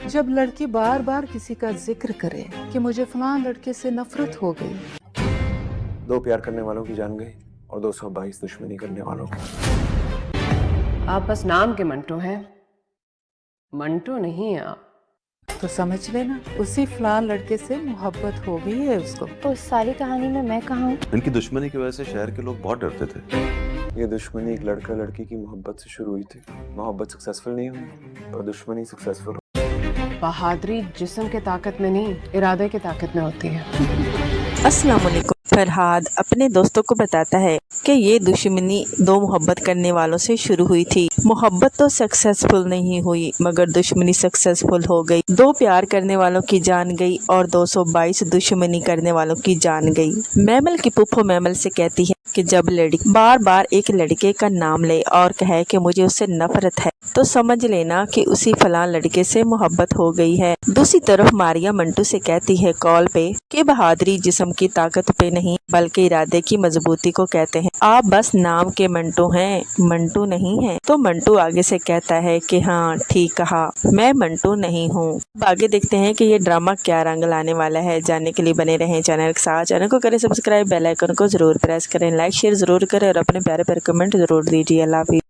जब लड़की बार बार किसी का जिक्र करे कि मुझे फलां लड़के से नफरत हो गई। 2 प्यार करने वालों की जान गई और 222 दुश्मनी करने वालों की। आप बस नाम के मंटो हैं, मंटो नहीं हैं आप। तो समझ लेना उसी फलां लड़के से मोहब्बत हो गई है उसको। तो इस सारी कहानी में मैं कहाँ हूँ? इनकी दुश्मनी की वजह से शहर के लोग बहुत डरते थे। ये दुश्मनी एक लड़का लड़की की मोहब्बत से शुरू हुई थी। मोहब्बत सक्सेसफुल नहीं हुई पर दुश्मनी सक्सेसफुल। बहादुरी जिस्म के ताकत में नहीं, इरादे की ताकत में होती है। अस्सलाम वालेकुम। फरहाद अपने दोस्तों को बताता है कि ये दुश्मनी 2 मोहब्बत करने वालों से शुरू हुई थी। मोहब्बत तो सक्सेसफुल नहीं हुई मगर दुश्मनी सक्सेसफुल हो गई। 2 प्यार करने वालों की जान गई और 222 दुश्मनी करने वालों की जान गई। मैमल की पुप्पो मैमल से कहती है कि जब लड़की बार बार एक लड़के का नाम ले और कहे कि मुझे उससे नफरत है तो समझ लेना कि उसी फलां लड़के से मोहब्बत हो गई है। दूसरी तरफ मारिया मंटू से कहती है कॉल पे कि बहादुरी जिस्म की ताकत पे नहीं बल्कि इरादे की मजबूती को कहते हैं। आप बस नाम के मंटू हैं, मंटू नहीं हैं। तो मंटू आगे से कहता है कि हाँ ठीक कहा, मैं मंटू नहीं हूँ। अब आगे देखते हैं कि ये ड्रामा क्या रंग लाने वाला है। जानने के लिए बने रहें चैनल के साथ। चैनल को करें सब्सक्राइब, बेल आइकन को जरूर प्रेस करें, लाइक शेयर जरूर करें और अपने प्यारे प्यारे कमेंट जरूर दीजिए। अल्लाह हाफिज़।